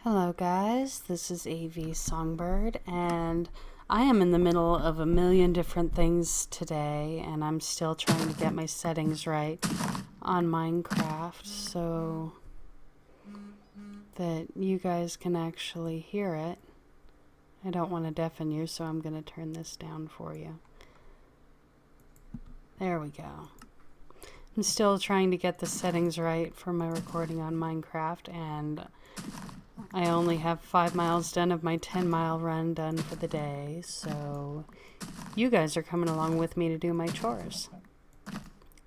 Hello guys, this is avsongbird and I am in the middle of a million different things today and I'm still trying to get my settings right on Minecraft so that you guys can actually hear it. I don't want to deafen you, so I'm going to turn this down for you. There we go. I'm still trying to get the settings right for my recording on Minecraft, and I only have 5 miles done of my 10-mile run done for the day, so you guys are coming along with me to do my chores.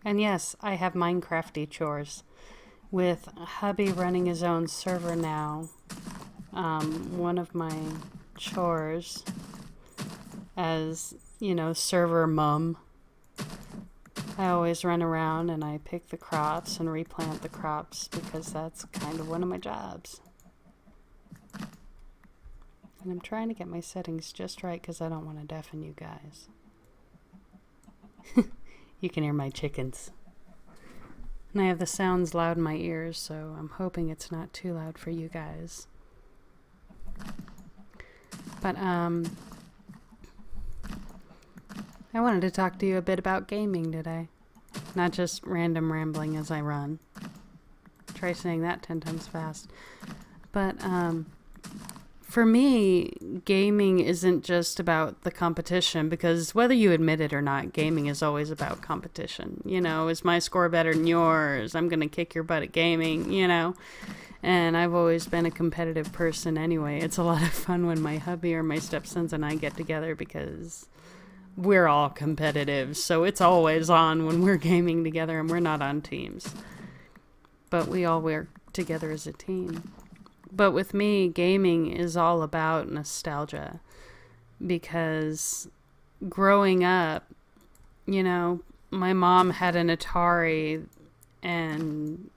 And yes, I have Minecrafty chores. With hubby running his own server now, one of my chores as, server mum, I always run around and I pick the crops and replant the crops because that's kind of one of my jobs. And I'm trying to get my settings just right because I don't want to deafen you guys. You can hear my chickens. And I have the sounds loud in my ears, so I'm hoping it's not too loud for you guys. But, I wanted to talk to you a bit about gaming today. Not just random rambling as I run. Try saying that 10 times fast. But, for me, gaming isn't just about the competition, because whether you admit it or not, gaming is always about competition. Is my score better than yours? I'm going to kick your butt at gaming, And I've always been a competitive person anyway. It's a lot of fun when my hubby or my stepsons and I get together because we're all competitive. So it's always on when we're gaming together and we're not on teams. But we all work together as a team. But with me, gaming is all about nostalgia, because growing up, my mom had an Atari and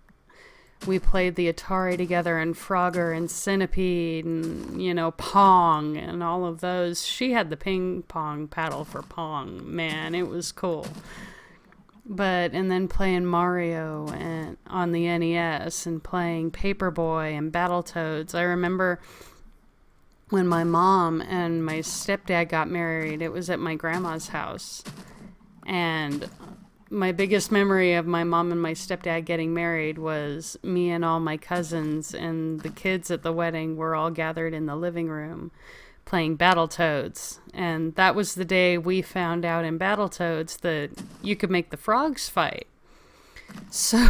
we played the Atari together, and Frogger and Centipede and, Pong and all of those. She had the ping pong paddle for Pong. Man, it was cool. And then playing Mario and on the NES and playing Paperboy and Battletoads. I remember when my mom and my stepdad got married, it was at my grandma's house. And my biggest memory of my mom and my stepdad getting married was me and all my cousins and the kids at the wedding were all gathered in the living room playing Battletoads. And that was the day we found out in Battletoads that you could make the frogs fight. So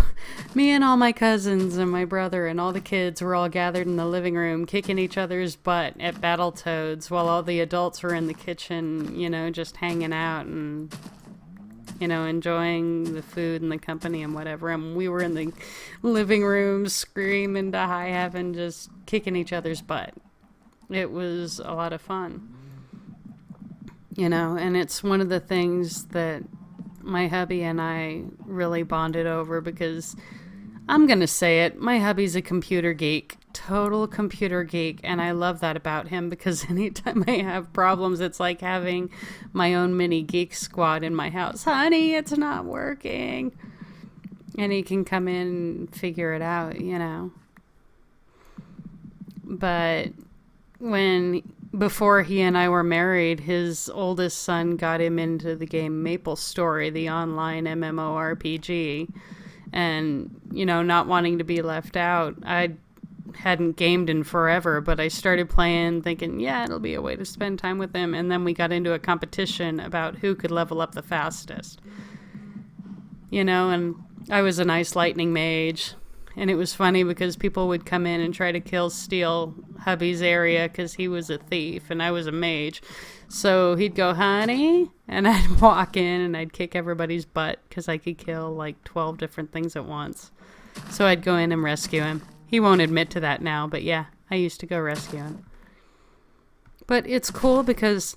me and all my cousins and my brother and all the kids were all gathered in the living room kicking each other's butt at Battletoads while all the adults were in the kitchen, just hanging out and enjoying the food and the company and whatever. And we were in the living room screaming to high heaven, just kicking each other's butt. It was a lot of fun. And it's one of the things that my hubby and I really bonded over, because I'm going to say it, my hubby's a computer geek, total computer geek, and I love that about him, because anytime I have problems, it's like having my own mini geek squad in my house. Honey, it's not working. And he can come in and figure it out, But before he and I were married, his oldest son got him into the game MapleStory, the online MMORPG. And, not wanting to be left out, I hadn't gamed in forever, but I started playing thinking, yeah, it'll be a way to spend time with him. And then we got into a competition about who could level up the fastest. And I was an ice lightning mage. And it was funny because people would come in and try to steal hubby's area because he was a thief and I was a mage. So he'd go, honey, and I'd walk in and I'd kick everybody's butt because I could kill like 12 different things at once. So I'd go in and rescue him. He won't admit to that now, but yeah, I used to go rescue him. But it's cool because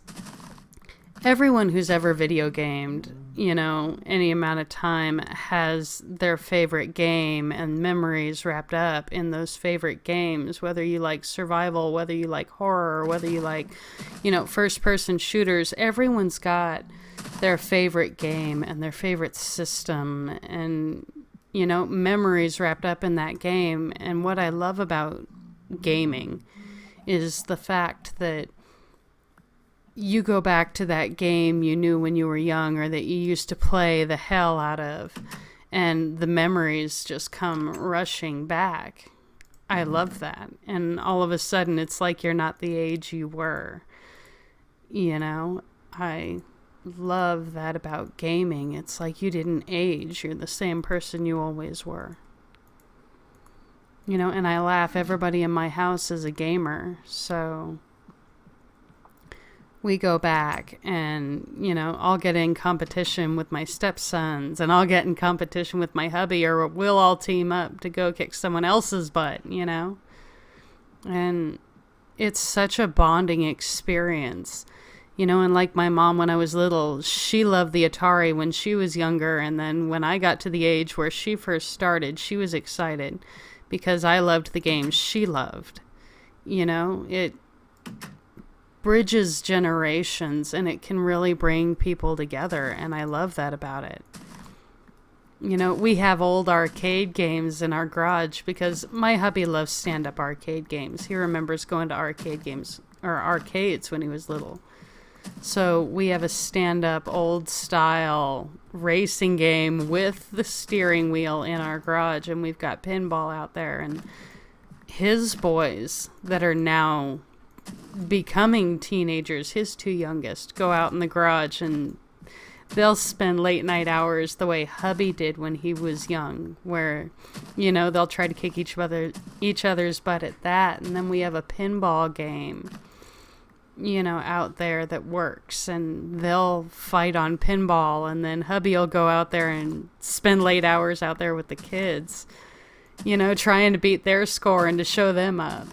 everyone who's ever video gamed, any amount of time has their favorite game and memories wrapped up in those favorite games, whether you like survival, whether you like horror, whether you like, first-person shooters. Everyone's got their favorite game and their favorite system and, memories wrapped up in that game. And what I love about gaming is the fact that you go back to that game you knew when you were young or that you used to play the hell out of, and the memories just come rushing back. I love that. And all of a sudden, it's like you're not the age you were. You know, I love that about gaming. It's like you didn't age. You're the same person you always were. You know, and I laugh. Everybody in my house is a gamer, so we go back and, you know, I'll get in competition with my stepsons and I'll get in competition with my hubby, or we'll all team up to go kick someone else's butt, you know? And it's such a bonding experience, you know, and like my mom when I was little, she loved the Atari when she was younger. And then when I got to the age where she first started, she was excited because I loved the games she loved. You know, it bridges generations and it can really bring people together, and I love that about it. You know, we have old arcade games in our garage because my hubby loves stand-up arcade games. He remembers going to arcades when he was little. So we have a stand-up old style racing game with the steering wheel in our garage, and we've got pinball out there, and his boys that are now becoming teenagers, his two youngest, go out in the garage and they'll spend late night hours the way hubby did when he was young, where, you know, they'll try to kick each other's butt at that. And then we have a pinball game, you know, out there that works, and they'll fight on pinball, and then hubby will go out there and spend late hours out there with the kids, you know, trying to beat their score and to show them up.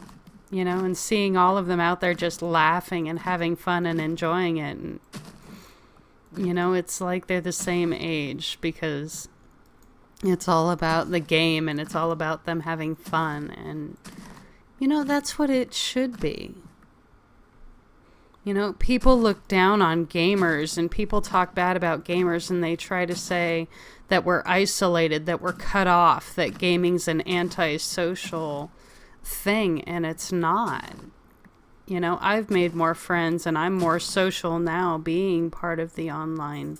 You know, and seeing all of them out there just laughing and having fun and enjoying it. And, you know, it's like they're the same age because it's all about the game and it's all about them having fun. And, you know, that's what it should be. You know, people look down on gamers and people talk bad about gamers, and they try to say that we're isolated, that we're cut off, that gaming's an antisocial thing, and it's not. You know, I've made more friends and I'm more social now being part of the online,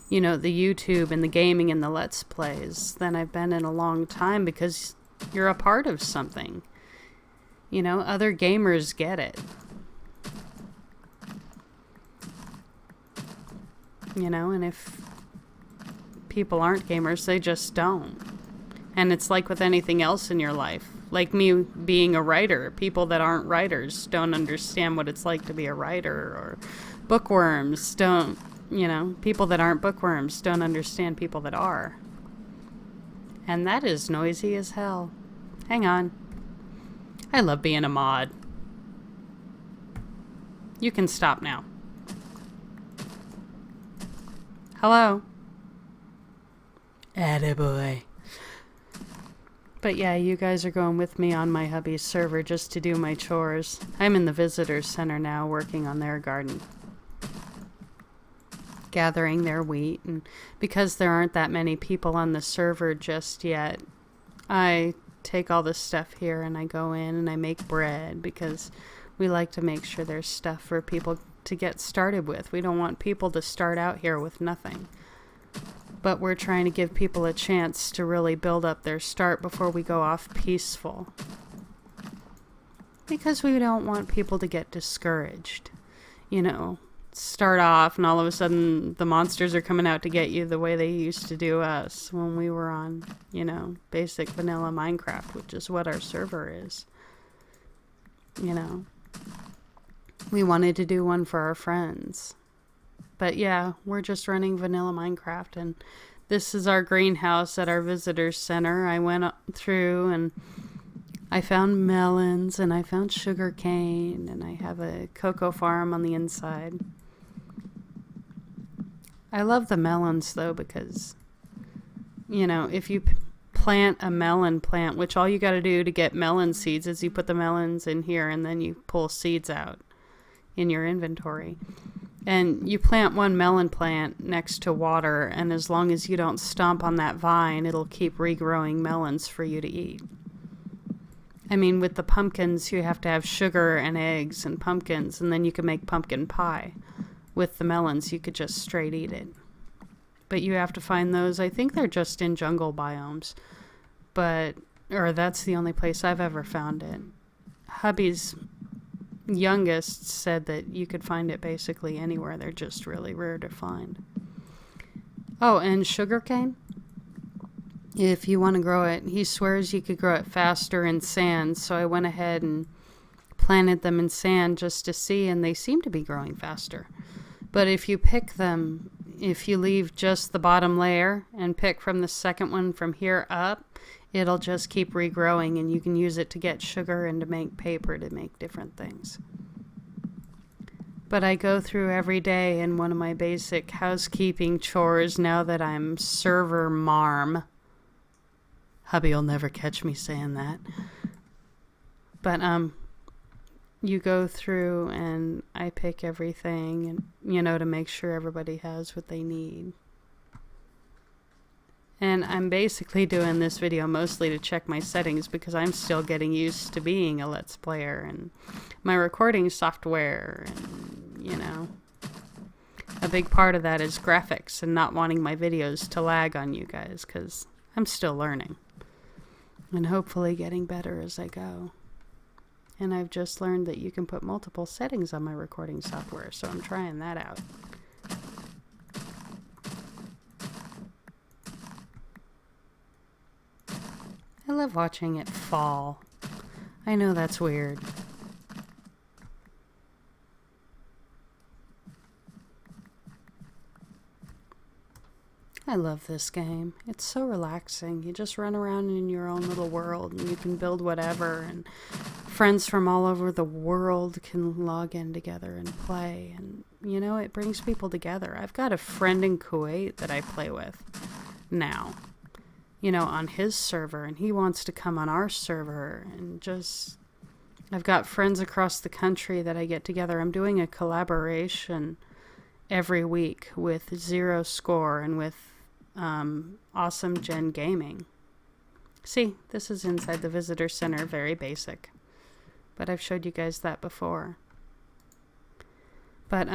you know, the YouTube and the gaming and the Let's Plays than I've been in a long time, because you're a part of something. You know, other gamers get it. You know, and if people aren't gamers, they just don't. And it's like with anything else in your life. Like me being a writer, people that aren't writers don't understand what it's like to be a writer, or bookworms don't, you know, people that aren't bookworms don't understand people that are. And that is noisy as hell. Hang on. I love being a mod. You can stop now. Hello. Attaboy. But yeah, you guys are going with me on my hubby's server just to do my chores. I'm in the visitor center now working on their garden, gathering their wheat. And because there aren't that many people on the server just yet, I take all the stuff here and I go in and I make bread, because we like to make sure there's stuff for people to get started with. We don't want people to start out here with nothing. But we're trying to give people a chance to really build up their start before we go off peaceful. Because we don't want people to get discouraged. You know, start off and all of a sudden the monsters are coming out to get you the way they used to do us when we were on, you know, basic vanilla Minecraft, which is what our server is. You know, we wanted to do one for our friends. But yeah, we're just running vanilla Minecraft, and this is our greenhouse at our visitor center. I went through and I found melons and I found sugar cane, and I have a cocoa farm on the inside. I love the melons though, because, you know, if you plant a melon plant, which all you got to do to get melon seeds is you put the melons in here and then you pull seeds out in your inventory. And you plant one melon plant next to water, and as long as you don't stomp on that vine, it'll keep regrowing melons for you to eat. I mean, with the pumpkins, you have to have sugar and eggs and pumpkins, and then you can make pumpkin pie. With the melons, you could just straight eat it. But you have to find those. I think they're just in jungle biomes. Or that's the only place I've ever found it. Hubby's youngest said that you could find it basically anywhere. They're just really rare to find. Oh, and sugarcane? If you want to grow it, he swears you could grow it faster in sand, so I went ahead and planted them in sand just to see, and they seem to be growing faster. But if you pick them, if you leave just the bottom layer and pick from the second one from here up, it'll just keep regrowing, and you can use it to get sugar and to make paper to make different things. But I go through every day in one of my basic housekeeping chores now that I'm server marm. Hubby'll never catch me saying that. But you go through and I pick everything, and to make sure everybody has what they need. And I'm basically doing this video mostly to check my settings because I'm still getting used to being a Let's Player and my recording software. And, a big part of that is graphics and not wanting my videos to lag on you guys because I'm still learning. And hopefully getting better as I go. And I've just learned that you can put multiple settings on my recording software, so I'm trying that out. I love watching it fall. I know that's weird. I love this game. It's so relaxing. You just run around in your own little world and you can build whatever, and friends from all over the world can log in together and play, and it brings people together. I've got a friend in Kuwait that I play with now, on his server, and he wants to come on our server, and I've got friends across the country that I get together. I'm doing a collaboration every week with Zero Score and with Awesome Gen Gaming. See, this is inside the visitor center, very basic, but I've showed you guys that before. But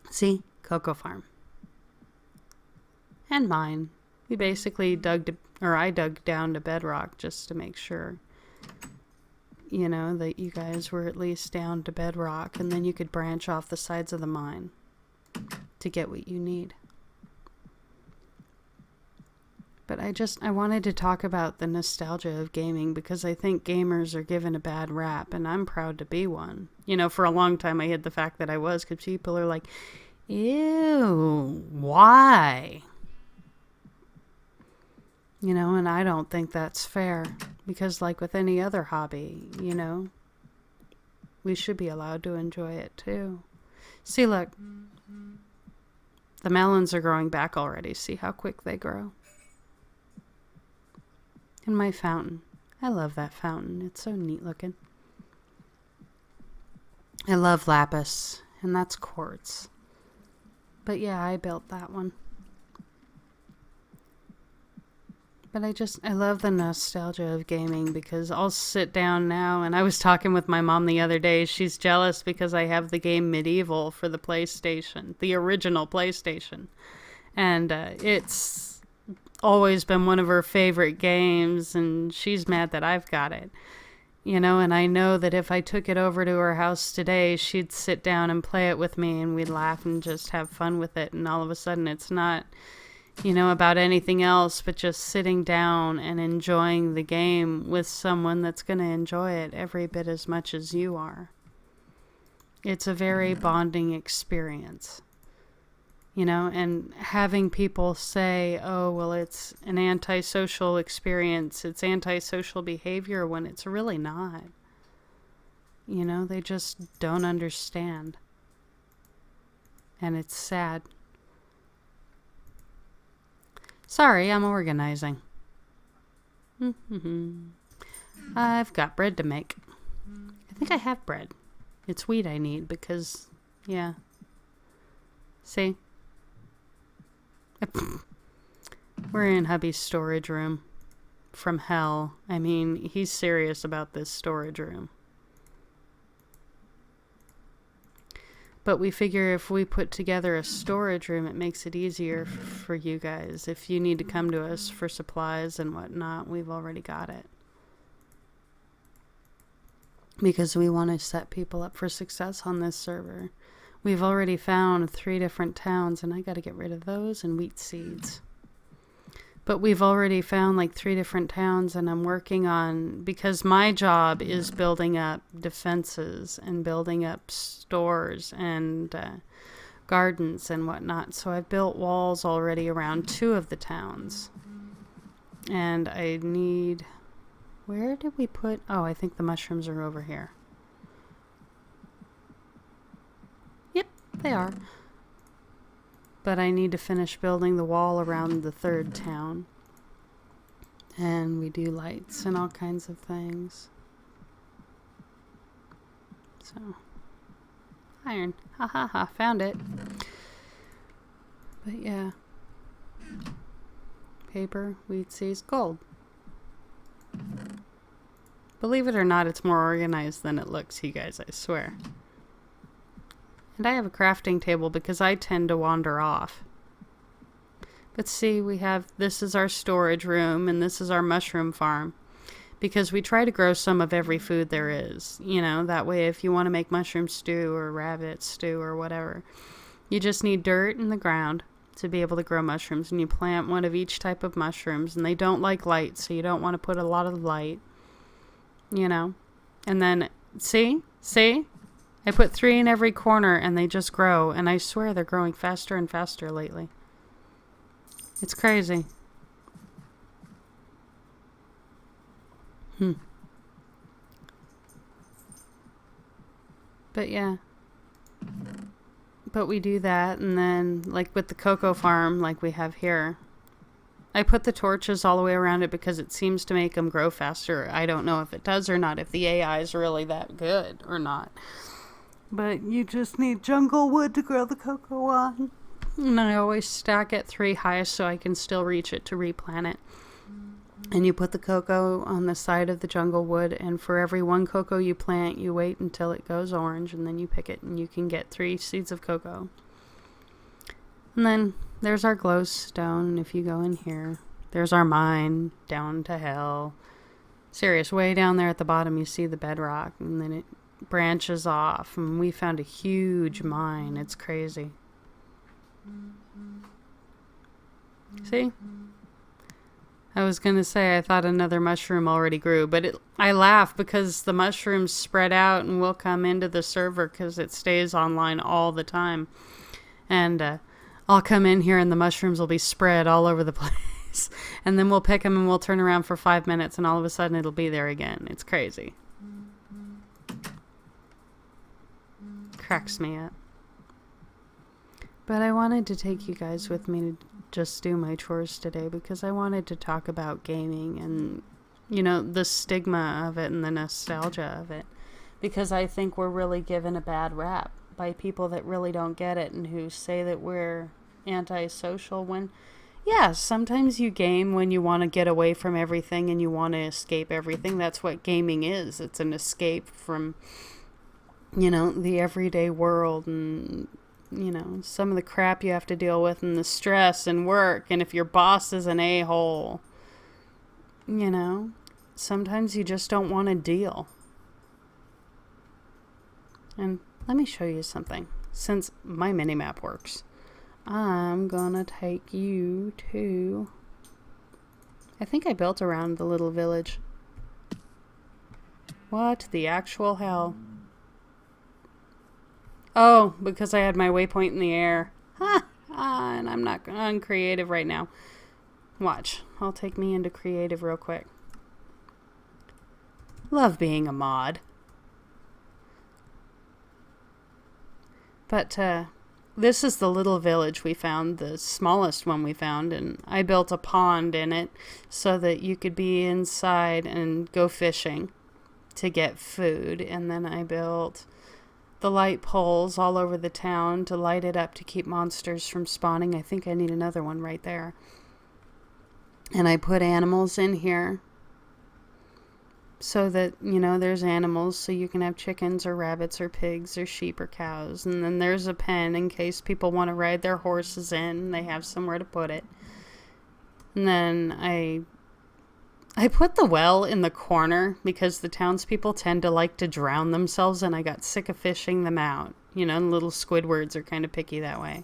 see, Cocoa Farm and mine. We basically I dug down to bedrock just to make sure, that you guys were at least down to bedrock, and then you could branch off the sides of the mine to get what you need. But I wanted to talk about the nostalgia of gaming because I think gamers are given a bad rap, and I'm proud to be one. For a long time I hid the fact that I was, because people are like, ew, why? And I don't think that's fair, because like with any other hobby, we should be allowed to enjoy it too. See, look, the melons are growing back already. See how quick they grow? And my fountain. I love that fountain. It's so neat looking. I love lapis, and that's quartz. But yeah, I built that one. But I love the nostalgia of gaming, because I'll sit down now, and I was talking with my mom the other day. She's jealous because I have the game Medieval for the PlayStation, the original PlayStation. And it's always been one of her favorite games, and she's mad that I've got it. And I know that if I took it over to her house today, she'd sit down and play it with me, and we'd laugh and just have fun with it. And all of a sudden it's not about anything else but just sitting down and enjoying the game with someone that's going to enjoy it every bit as much as you are. It's a very bonding experience, and having people say, oh, well, it's an antisocial experience, it's antisocial behavior, when it's really not. They just don't understand. And it's sad. Sorry, I'm organizing. I've got bread to make. I think I have bread. It's wheat I need because, yeah. See? We're in hubby's storage room. from hell. I mean, he's serious about this storage room. But we figure if we put together a storage room, it makes it easier for you guys. If you need to come to us for supplies and whatnot, we've already got it. Because we want to set people up for success on this server. We've already found 3 different towns, and I got to get rid of those and wheat seeds. But we've already found like 3 different towns, and I'm working on, because my job is building up defenses and building up stores and gardens and whatnot. So I've built walls already around 2 of the towns. And I need, where did we put, oh, I think the mushrooms are over here. Yep, they are. But I need to finish building the wall around the 3rd town. And we do lights and all kinds of things. So, iron. Ha ha ha, found it. But yeah. Paper, wheat seeds, gold. Believe it or not, it's more organized than it looks, you guys, I swear. And I have a crafting table because I tend to wander off. But see, we have, this is our storage room and this is our mushroom farm. Because we try to grow some of every food there is. You know, that way if you want to make mushroom stew or rabbit stew or whatever, you just need dirt in the ground to be able to grow mushrooms. And you plant one of each type of mushrooms. And they don't like light, so you don't want to put a lot of light. You know. And then, see? I put 3 in every corner and they just grow. And I swear they're growing faster and faster lately. It's crazy. But yeah. But we do that, and then like with the cocoa farm like we have here, I put the torches all the way around it because it seems to make them grow faster. I don't know if it does or not, if the AI is really that good or not. But you just need jungle wood to grow the cocoa on. And I always stack it 3 high so I can still reach it to replant it. And you put the cocoa on the side of the jungle wood, and for every 1 cocoa you plant, you wait until it goes orange, and then you pick it, and you can get 3 seeds of cocoa. And then there's our glowstone. If you go in here, there's our mine down to hell. Serious, way down there at the bottom you see the bedrock, and then it branches off, and we found a huge mine. It's crazy. See? I was going to say I thought another mushroom already grew, but I laugh because the mushrooms spread out and will come into the server because it stays online all the time. And I'll come in here and the mushrooms will be spread all over the place. And then we'll pick them and we'll turn around for 5 minutes and all of a sudden it'll be there again. It's crazy. Cracks me up. But I wanted to take you guys with me to just do my chores today because I wanted to talk about gaming and, you know, the stigma of it and the nostalgia of it. Because I think we're really given a bad rap by people that really don't get it and who say that we're antisocial when, yeah, sometimes you game when you want to get away from everything and you want to escape everything. That's what gaming is. It's an escape from, you know, the everyday world and, you know, some of the crap you have to deal with and the stress and work. And if your boss is an a-hole, you know, sometimes you just don't want to deal. And let me show you something. Since my mini-map works, I'm gonna take you to, I think I built around the little village. What the actual hell? Oh, because I had my waypoint in the air. And I'm not uncreative right now. Watch. I'll take me into creative real quick. Love being a mod. But this is the little village we found, the smallest one we found, and I built a pond in it so that you could be inside and go fishing to get food. And then I built the light poles all over the town to light it up to keep monsters from spawning. I think I need another one right there. And I put animals in here so that, you know, there's animals, so you can have chickens or rabbits or pigs or sheep or cows. And then there's a pen in case people want to ride their horses in. They have somewhere to put it. And then I put the well in the corner because the townspeople tend to like to drown themselves, and I got sick of fishing them out. You know, little Squidwards are kind of picky that way.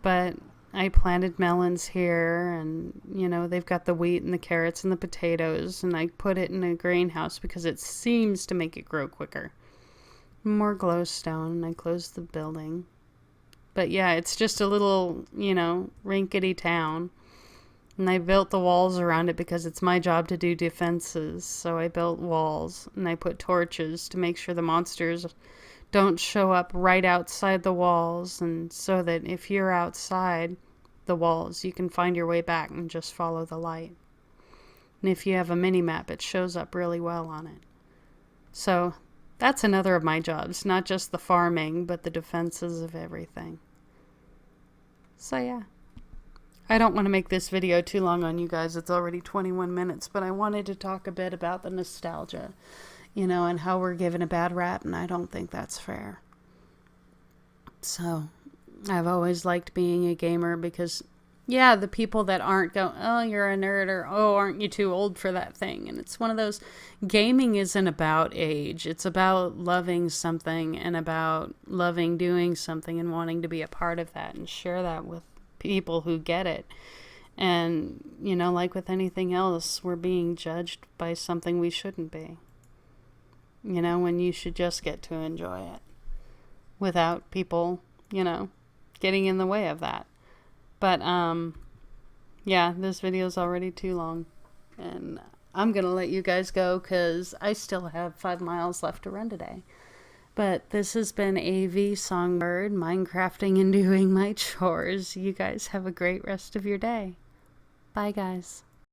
But I planted melons here, and, you know, they've got the wheat and the carrots and the potatoes, and I put it in a greenhouse because it seems to make it grow quicker. More glowstone, and I closed the building. But yeah, it's just a little, you know, rinkety town. And I built the walls around it because it's my job to do defenses. So I built walls, and I put torches to make sure the monsters don't show up right outside the walls, and so that if you're outside the walls, you can find your way back and just follow the light. And if you have a mini map, it shows up really well on it. So that's another of my jobs, not just the farming, but the defenses of everything. So yeah. I don't want to make this video too long on you guys. It's already 21 minutes, but I wanted to talk a bit about the nostalgia, you know, and how we're given a bad rap, and I don't think that's fair. So I've always liked being a gamer because, yeah, the people that aren't go, oh, you're a nerd, or, oh, aren't you too old for that thing? And it's one of those, gaming isn't about age. It's about loving something and about loving doing something and wanting to be a part of that and share that with people who get it. And, you know, like with anything else, we're being judged by something we shouldn't be. You know, when you should just get to enjoy it without people, you know, getting in the way of that. But, yeah, this video is already too long, and I'm going to let you guys go because I still have 5 miles left to run today. But this has been avsongbird, Minecrafting and doing my chores. You guys have a great rest of your day. Bye, guys.